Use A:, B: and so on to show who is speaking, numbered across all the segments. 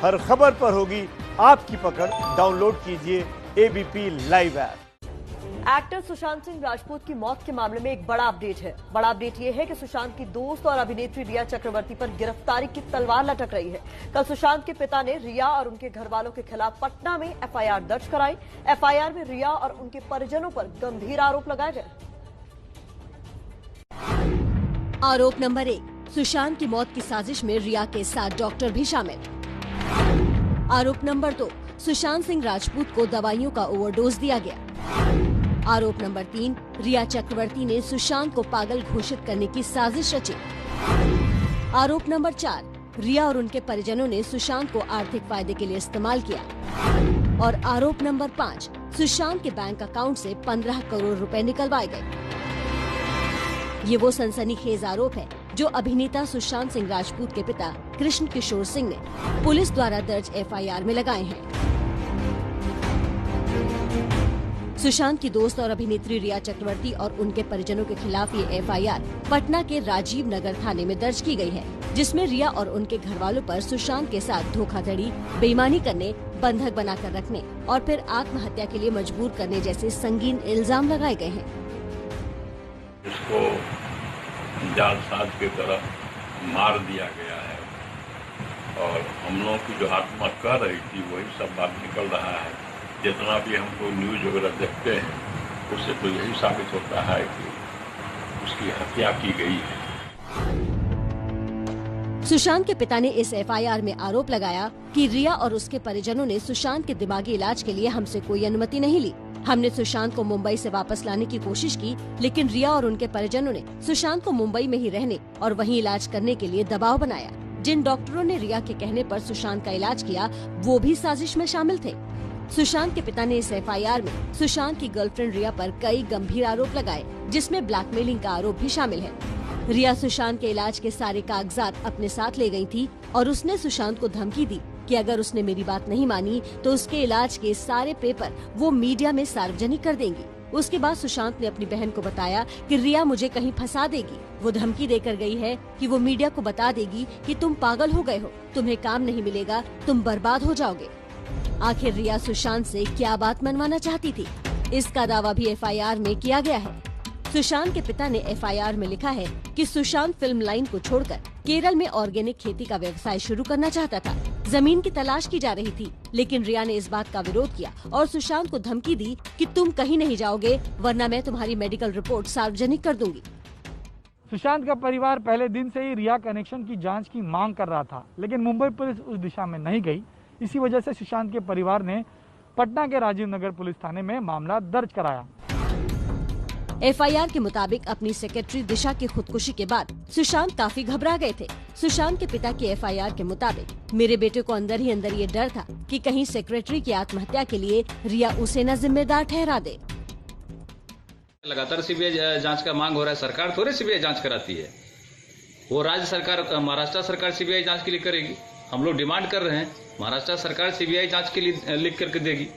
A: हर खबर पर होगी आपकी पकड़। डाउनलोड कीजिए ABP live app.
B: Actor Sushant Singh Rajput की मौत के मामले में एक बड़ा अपडेट है। बड़ा अपडेट यह है कि सुशांत की दोस्त और अभिनेत्री रिया चक्रवर्ती पर गिरफ्तारी की तलवार लटक रही है। कल सुशांत के पिता ने रिया और उनके घर वालों के खिलाफ पटना में एफआईआर दर्ज कराई। एफआईआर में रिया और उनके परिजनों पर गंभीर आरोप लगाए गए।
C: आरोप नंबर 1, सुशांत की मौत की साजिश में रिया के 7 डॉक्टर भी शामिल। आरोप नंबर 2, सुशांत सिंह राजपूत को दवाइयों का ओवरडोज दिया गया। आरोप नंबर 3, रिया चक्रवर्ती ने सुशांत को पागल घोषित करने की साजिश रची। आरोप नंबर 4, रिया और उनके परिजनों ने सुशांत को आर्थिक फायदे के लिए इस्तेमाल किया। और आरोप नंबर 5, सुशांत के बैंक अकाउंट से 15 करोड़ रुपए निकलवाए गए। ये वो सनसनीखेज आरोप है जो अभिनेता सुशांत सिंह राजपूत के पिता कृष्ण किशोर सिंह ने पुलिस द्वारा दर्ज एफआईआर में लगाए हैं। सुशांत की दोस्त और अभिनेत्री रिया चक्रवर्ती और उनके परिजनों के खिलाफ ये एफआईआर पटना के राजीव नगर थाने में दर्ज की गई है, जिसमें रिया और उनके घर वालों पर सुशांत के साथ धोखाधड़ी, बेईमानी करने, बंधक बनाकर रखने और फिर आत्महत्या के लिए मजबूर करने जैसे संगीन इल्जाम लगाए गए हैं।
D: इसको जालसाज की तरह मार दिया गया है और हम लोगों की जो आत्मा कह रही थी वही सब बात निकल रहा है। जितना भी हमको न्यूज वगैरह देखते हैं उससे तो यही साबित होता है कि उसकी हत्या की गई है।
C: सुशांत के पिता ने इस एफआईआर में आरोप लगाया कि रिया और उसके परिजनों ने सुशांत के दिमागी इलाज के लिए हमसे कोई अनुमति नहीं ली। हमने सुशांत को मुंबई से वापस लाने की कोशिश की, लेकिन रिया और उनके परिजनों ने सुशांत को मुंबई में ही रहने और वहीं इलाज करने के लिए दबाव बनाया। जिन डॉक्टरों ने रिया के कहने पर सुशांत का इलाज किया, वो भी साजिश में शामिल थे। सुशांत के पिता ने इस एफआईआर में सुशांत की गर्लफ्रेंड रिया पर कई गंभीर आरोप लगाए, जिसमें ब्लैकमेलिंग का आरोप भी शामिल है। रिया सुशांत के इलाज के सारे कागजात अपने साथ ले गई थी और उसने सुशांत को धमकी दी कि अगर उसने मेरी बात नहीं मानी तो उसके इलाज के सारे पेपर वो मीडिया में सार्वजनिक कर देंगी। उसके बाद सुशांत ने अपनी बहन को बताया कि रिया मुझे कहीं फंसा देगी। वो धमकी देकर गई है कि वो मीडिया को बता देगी कि तुम पागल हो गए हो, तुम्हें काम नहीं मिलेगा, तुम बर्बाद हो जाओगे। आखिर रिया सुशांत से क्या बात मनवाना चाहती थी, इसका दावा भी एफआईआर में किया गया है। सुशांत के पिता ने एफआईआर में लिखा है कि सुशांत फिल्म लाइन को छोड़कर केरल में ऑर्गेनिक खेती का व्यवसाय शुरू करना चाहता था। जमीन की तलाश की जा रही थी, लेकिन रिया ने इस बात का विरोध किया और सुशांत को धमकी दी कि तुम कहीं नहीं जाओगे, वरना मैं तुम्हारी मेडिकल रिपोर्ट सार्वजनिक कर दूंगी।
E: सुशांत का परिवार पहले दिन से ही रिया कनेक्शन की जांच की मांग कर रहा था, लेकिन मुंबई पुलिस उस दिशा में नहीं गई। इसी वजह से सुशांत के परिवार ने पटना के राजीव नगर पुलिस थाने में मामला दर्ज कराया।
C: एफआईआर के मुताबिक अपनी सेक्रेटरी दिशा की खुदकुशी के बाद सुशांत काफी घबरा गए थे। सुशांत के पिता की एफआईआर के मुताबिक मेरे बेटे को अंदर ही अंदर ये डर था कि कहीं सेक्रेटरी की आत्महत्या के लिए रिया उसे न जिम्मेदार ठहरा दे।
F: लगातार सीबीआई जांच का मांग हो रहा है। सरकार थोड़ी सीबीआई जांच कराती है, वो राज्य सरकार, महाराष्ट्र सरकार सीबीआई जांच के लिए करेगी। हम लोग डिमांड कर रहे हैं, महाराष्ट्र सरकार सीबीआई जांच के लिए लिख करके देगी।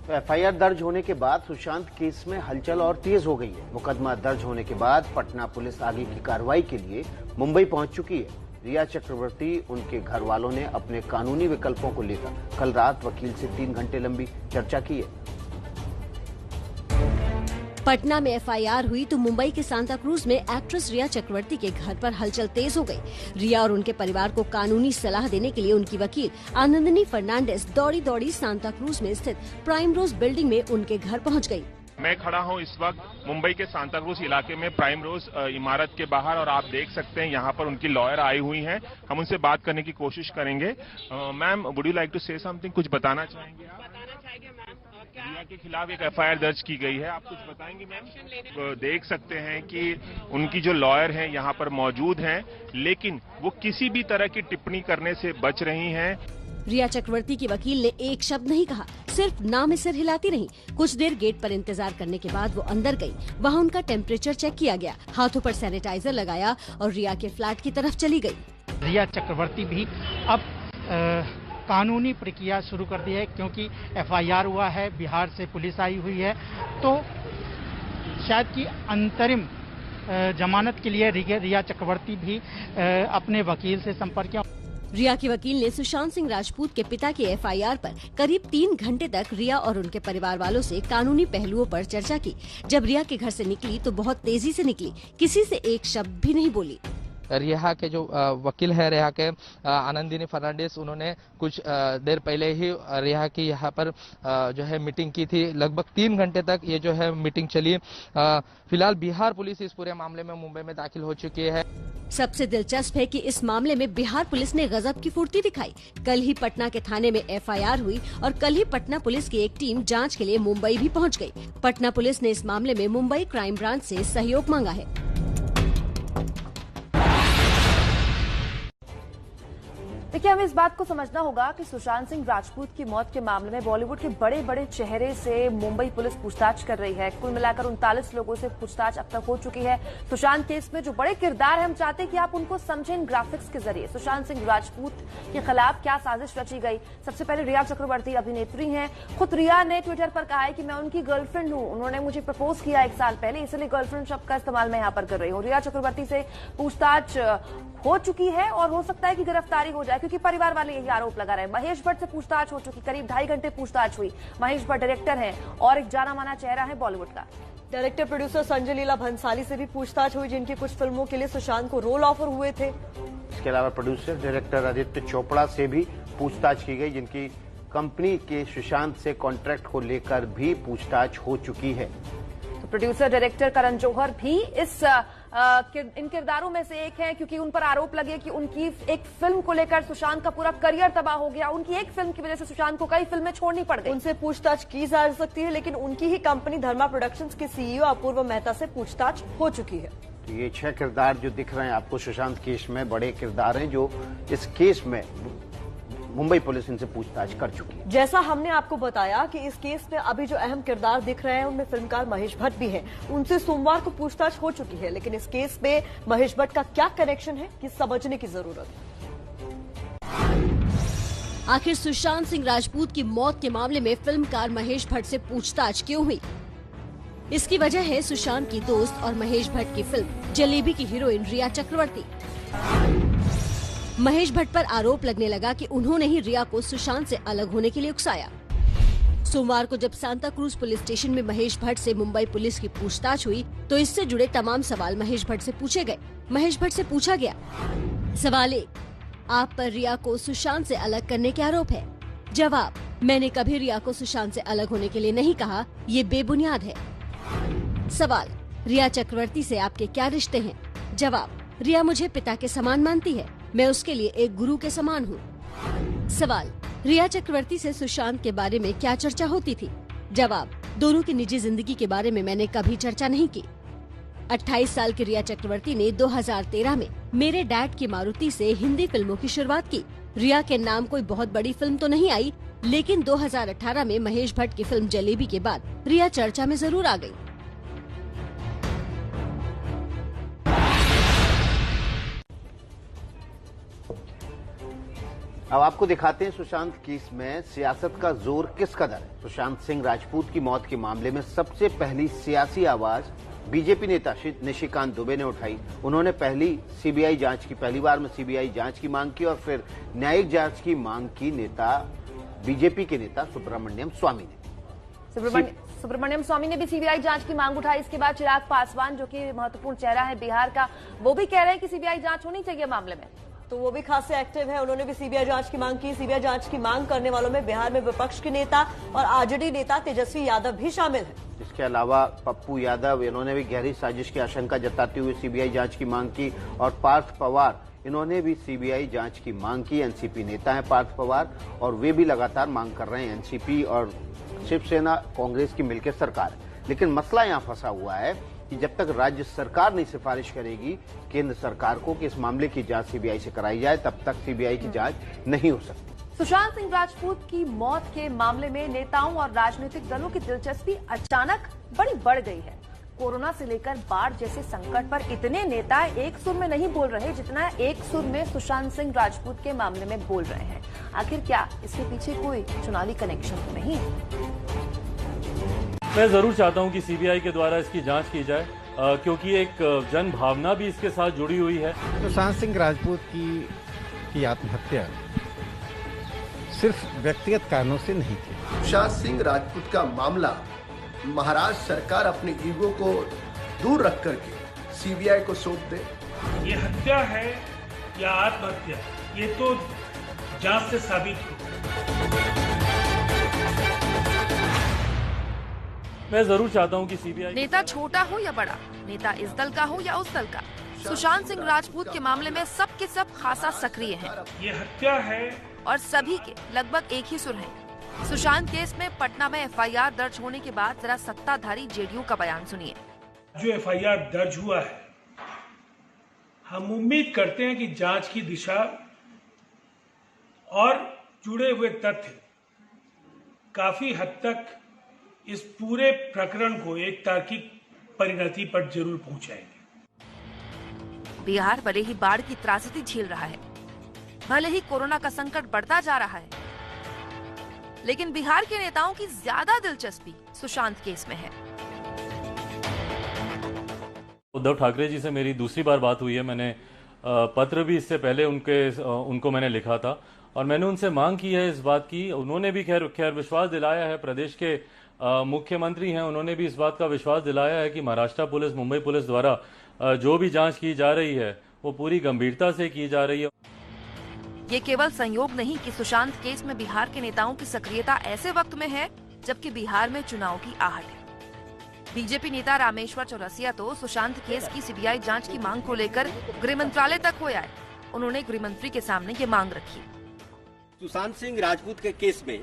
G: एफआईआर दर्ज होने के बाद सुशांत केस में हलचल और तेज हो गई है। मुकदमा दर्ज होने के बाद पटना पुलिस आगे की कार्रवाई के लिए मुंबई पहुंच चुकी है। रिया चक्रवर्ती, उनके घर वालों ने अपने कानूनी विकल्पों को लेकर कल रात वकील से 3 घंटे लंबी चर्चा की है।
C: पटना में एफआईआर हुई तो मुंबई के सांता क्रूज में एक्ट्रेस रिया चक्रवर्ती के घर पर हलचल तेज हो गई। रिया और उनके परिवार को कानूनी सलाह देने के लिए उनकी वकील आनंदनी फर्नांडिस दौड़ी दौड़ी सांता क्रूज में स्थित प्राइम रोज बिल्डिंग में उनके घर पहुंच गई।
H: मैं खड़ा हूं इस वक्त मुंबई के सांता क्रूज इलाके में प्राइम रोज इमारत के बाहर और आप देख सकते हैं यहाँ पर उनकी लॉयर आई हुई हैं। हम उनसे बात करने की कोशिश करेंगे। Ma'am, would you like to say something? कुछ बताना चाहेंगे आप? रिया के खिलाफ एक एफआईआर दर्ज की गई है, आप कुछ बताएंगे मैम? देख सकते हैं कि उनकी जो लॉयर हैं यहाँ पर मौजूद हैं, लेकिन वो किसी भी तरह की टिप्पणी करने से बच रही हैं।
C: रिया चक्रवर्ती की वकील ने एक शब्द नहीं कहा, सिर्फ नाम सिर हिलाती रही। कुछ देर गेट पर इंतजार करने के बाद वो अंदर गई। वहाँ उनका टेम्परेचर चेक किया गया, हाथों पर सैनिटाइजर लगाया और रिया के फ्लैट की तरफ चली गई।
I: रिया चक्रवर्ती भी अब कानूनी प्रक्रिया शुरू कर दी है, क्योंकि एफआईआर हुआ है, बिहार से पुलिस आई हुई है, तो शायद कि अंतरिम जमानत के लिए रिया चक्रवर्ती भी अपने वकील से संपर्क किया।
C: रिया के वकील ने सुशांत सिंह राजपूत के पिता की एफआईआर पर करीब 3 घंटे तक रिया और उनके परिवार वालों से कानूनी पहलुओं पर चर्चा की। जब रिया के घर से निकली तो बहुत तेजी से निकली, किसी से एक शब्द भी नहीं बोली।
J: रिया के जो वकील है, रिया के आनंदिनी फर्नांडिस, उन्होंने कुछ देर पहले ही रिया की यहाँ पर जो है मीटिंग की थी। लगभग 3 घंटे तक ये जो है मीटिंग चली। फिलहाल बिहार पुलिस इस पूरे मामले में मुंबई में दाखिल हो चुकी है।
C: सबसे दिलचस्प है कि इस मामले में बिहार पुलिस ने गजब की फुर्ती दिखाई। कल ही पटना के थाने में एफआईआर हुई और कल ही पटना पुलिस की एक टीम जांच के लिए मुंबई भी पहुंच गई। पटना पुलिस ने इस मामले में मुंबई क्राइम ब्रांच से सहयोग मांगा है।
K: देखिए, हमें इस बात को समझना होगा कि सुशांत सिंह राजपूत की मौत के मामले में बॉलीवुड के बड़े बड़े चेहरे से मुंबई पुलिस पूछताछ कर रही है। कुल मिलाकर 39 लोगों से पूछताछ अब तक हो चुकी है। सुशांत केस में जो बड़े किरदार है, हम चाहते हैं कि आप उनको समझें इन ग्राफिक्स के जरिए। सुशांत सिंह राजपूत के खिलाफ क्या साजिश रची गई। सबसे पहले रिया चक्रवर्ती अभिनेत्री हैं। खुद रिया ने ट्विटर पर कहा है कि मैं उनकी गर्लफ्रेंड हूं, उन्होंने मुझे प्रपोज किया 1 साल पहले, इसलिए गर्लफ्रेंड शब्द का इस्तेमाल मैं यहां पर कर रही हूं। रिया चक्रवर्ती से पूछताछ हो चुकी है और हो सकता है कि गिरफ्तारी हो जाए, क्योंकि परिवार वाले यही आरोप लगा रहे हैं। महेश भट्ट से पूछताछ हो चुकी, करीब 2.5 घंटे पूछताछ हुई। महेश भट्ट डायरेक्टर हैं और एक जाना माना चेहरा है बॉलीवुड का।
B: डायरेक्टर प्रोड्यूसर संजय लीला भंसाली से भी पूछताछ हुई, जिनकी कुछ फिल्मों के लिए सुशांत को रोल ऑफर हुए थे।
G: इसके अलावा प्रोड्यूसर डायरेक्टर आदित्य चोपड़ा से भी पूछताछ की गई, जिनकी कंपनी के सुशांत से कॉन्ट्रैक्ट को लेकर भी पूछताछ हो चुकी है।
K: तो प्रोड्यूसर डायरेक्टर करण जौहर भी इन किरदारों में से एक हैं, क्योंकि उन पर आरोप लगे कि उनकी एक फिल्म को लेकर सुशांत का पूरा करियर तबाह हो गया। उनकी एक फिल्म की वजह से सुशांत को कई फिल्में छोड़नी पड़ गई।
B: उनसे पूछताछ की जा सकती है, लेकिन उनकी ही कंपनी धर्मा प्रोडक्शंस के सीईओ अपूर्व मेहता से पूछताछ हो चुकी है।
G: तो ये 6 किरदार जो दिख रहे हैं आपको सुशांत केस में, बड़े किरदार हैं जो इस केस में मुंबई पुलिस इनसे पूछताछ कर चुकी है।
B: जैसा हमने आपको बताया कि इस केस में अभी जो अहम किरदार दिख रहे हैं उनमें फिल्मकार महेश भट्ट भी हैं। उनसे सोमवार को पूछताछ हो चुकी है, लेकिन इस केस में महेश भट्ट का क्या कनेक्शन है, ये समझने की जरूरत है।
C: आखिर सुशांत सिंह राजपूत की मौत के मामले में फिल्मकार महेश भट्ट से पूछताछ क्यों हुई? इसकी वजह है सुशांत की दोस्त और महेश भट्ट की फिल्म जलेबी की हीरोइन रिया चक्रवर्ती। महेश भट्ट पर आरोप लगने लगा कि उन्होंने ही रिया को सुशांत से अलग होने के लिए उकसाया। सोमवार को जब सांता क्रूज पुलिस स्टेशन में महेश भट्ट से मुंबई पुलिस की पूछताछ हुई तो इससे जुड़े तमाम सवाल महेश भट्ट से पूछे गए। महेश भट्ट से पूछा गया, सवाल 1, आप पर रिया को सुशांत से अलग करने के आरोप है। जवाब, मैंने कभी रिया को सुशांत से अलग होने के लिए नहीं कहा, ये बेबुनियाद है। सवाल, रिया चक्रवर्ती से आपके क्या रिश्ते हैं? जवाब, रिया मुझे पिता के समान मानती है, मैं उसके लिए एक गुरु के समान हूँ। सवाल, रिया चक्रवर्ती से सुशांत के बारे में क्या चर्चा होती थी? जवाब, दोनों की निजी जिंदगी के बारे में मैंने कभी चर्चा नहीं की। 28 साल की रिया चक्रवर्ती ने 2013 में मेरे डैड की मारुति से हिंदी फिल्मों की शुरुआत की। रिया के नाम कोई बहुत बड़ी फिल्म तो नहीं आई, लेकिन 2018 में महेश भट्ट की फिल्म जलेबी के बाद रिया चर्चा में जरूर आ गई।
G: अब आपको दिखाते हैं सुशांत केस में सियासत का जोर किस कदर है। सुशांत सिंह राजपूत की मौत के मामले में सबसे पहली सियासी आवाज बीजेपी नेता निशिकांत दुबे ने उठाई। उन्होंने पहली बार में सीबीआई जांच की मांग की और फिर न्यायिक जांच की मांग की बीजेपी के नेता सुब्रमण्यम स्वामी ने।
K: सुब्रमण्यम स्वामी ने भी सीबीआई जांच की मांग उठाई। इसके बाद चिराग पासवान, जो कि महत्वपूर्ण चेहरा है बिहार का, वो भी कह रहे हैं कि सीबीआई जांच होनी चाहिए मामले में।
B: तो वो भी खासे एक्टिव है, उन्होंने भी सीबीआई जांच की मांग की। सीबीआई जांच की मांग करने वालों में बिहार में विपक्ष के नेता और आरजेडी नेता तेजस्वी यादव भी शामिल है।
G: इसके अलावा पप्पू यादव, इन्होंने भी गहरी साजिश की आशंका जताते हुए सीबीआई जांच की मांग की और पार्थ पवार, इन्होंने भी सीबीआई जांच की मांग की। एनसीपी नेता है पार्थ पवार और वे भी लगातार मांग कर रहे हैं। एनसीपी और शिवसेना कांग्रेस की मिलकर सरकार है, लेकिन मसला यहाँ फंसा हुआ है कि जब तक राज्य सरकार नहीं सिफारिश करेगी केंद्र सरकार को कि इस मामले की जांच सीबीआई से कराई जाए, तब तक सीबीआई की जांच नहीं हो सकती।
K: सुशांत सिंह राजपूत की मौत के मामले में नेताओं और राजनीतिक दलों की दिलचस्पी अचानक बड़ी बढ़ गई है। कोरोना से लेकर बाढ़ जैसे संकट पर इतने नेता एक सुर में नहीं बोल रहे जितना एक सुर में सुशांत सिंह राजपूत के मामले में बोल रहे हैं। आखिर क्या इसके पीछे कोई चुनावी कनेक्शन तो नहीं?
L: मैं जरूर चाहता हूं कि सीबीआई के द्वारा इसकी जांच की जाए। क्योंकि एक जन भावना भी इसके साथ जुड़ी हुई है।
M: सुशांत सिंह राजपूत की आत्महत्या सिर्फ व्यक्तिगत कारणों से नहीं थी।
N: सुशांत सिंह राजपूत का मामला महाराष्ट्र सरकार अपने ईगो को दूर रख करके सीबीआई को सौंप दे।
O: ये हत्या है या आत्महत्या, ये तो जांच से साबित हो।
L: मैं जरूर चाहता हूं कि सीबीआई,
P: नेता छोटा हो या बड़ा, नेता इस दल का हो या उस दल का, सुशांत सिंह राजपूत के मामले में सब के सब खासा सक्रिय हैं।
O: ये हत्या है
P: और सभी के लगभग एक ही सुर हैं। सुशांत केस में पटना में एफआईआर दर्ज होने के बाद जरा सत्ताधारी जेडीयू का बयान सुनिए।
O: जो एफआईआर दर्ज हुआ है, हम उम्मीद करते हैं कि जांच की दिशा और जुड़े हुए तथ्य काफी हद तक इस पूरे प्रकरण को एक तार्किक परिणति पर जरूर पहुंचाएंगे।
P: बिहार भले ही बाढ़ की त्रासदी झेल रहा है, भले ही कोरोना का संकट बढ़ता जा रहा है, लेकिन बिहार के नेताओं की ज्यादा दिलचस्पी सुशांत केस में है।
L: उद्धव ठाकरे जी से मेरी दूसरी बार बात हुई है। मैंने पत्र भी इससे पहले उनको मैंने लिखा था और मैंने उनसे मांग की है इस बात की। उन्होंने भी खैर विश्वास दिलाया है, प्रदेश के मुख्यमंत्री हैं, उन्होंने भी इस बात का विश्वास दिलाया है कि महाराष्ट्र पुलिस, मुंबई पुलिस द्वारा जो भी जांच की जा रही है वो पूरी गंभीरता से की जा रही है।
P: ये केवल संयोग नहीं कि सुशांत केस में बिहार के नेताओं की सक्रियता ऐसे वक्त में है जबकि बिहार में चुनाव की आहट है। बीजेपी नेता रामेश्वर चौरसिया तो सुशांत केस की सीबीआई जांच की मांग को लेकर गृह मंत्रालय तक हो आए। उन्होंने गृह मंत्री के सामने ये मांग रखी।
Q: सुशांत सिंह राजपूत के केस में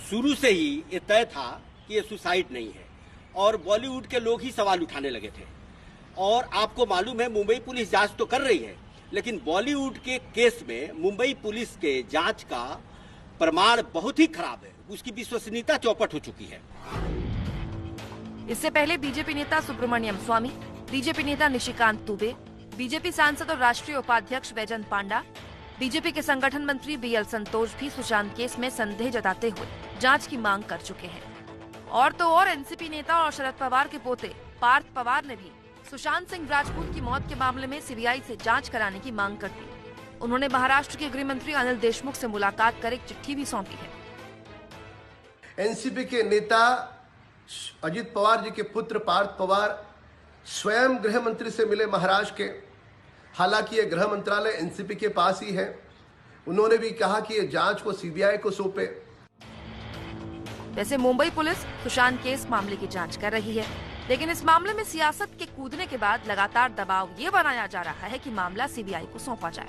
Q: शुरू से ही ये तय था कि ये सुसाइड नहीं है और बॉलीवुड के लोग ही सवाल उठाने लगे थे। और आपको मालूम है मुंबई पुलिस जांच तो कर रही है, लेकिन बॉलीवुड के केस में मुंबई पुलिस के जांच का प्रमाण बहुत ही खराब है, उसकी विश्वसनीयता चौपट हो चुकी है।
P: इससे पहले बीजेपी नेता सुब्रमण्यम स्वामी, बीजेपी नेता निशिकांत दुबे, बीजेपी सांसद और राष्ट्रीय उपाध्यक्ष वैजंत पांडा, बीजेपी के संगठन मंत्री बीएल संतोष भी सुशांत केस में संदेह जताते हुए जांच की मांग कर चुके हैं। और तो और एनसीपी नेता और शरद पवार के पोते पार्थ पवार ने भी सुशांत सिंह राजपूत की मौत के मामले में सीबीआई से जांच कराने की मांग कर दी। उन्होंने महाराष्ट्र के गृह मंत्री अनिल देशमुख से मुलाकात कर एक चिट्ठी भी सौंपी है।
N: एनसीपी के नेता अजित पवार जी के पुत्र पार्थ पवार स्वयं गृह मंत्री से मिले महाराष्ट्र के। हालांकि ये गृह मंत्रालय एनसीपी के पास ही है। उन्होंने भी कहा कि ये जांच को सीबीआई को सौंपे।
P: वैसे मुंबई पुलिस सुशांत केस मामले की जांच कर रही है, लेकिन इस मामले में सियासत के कूदने के बाद लगातार दबाव ये बनाया जा रहा है कि मामला सीबीआई को सौंपा जाए।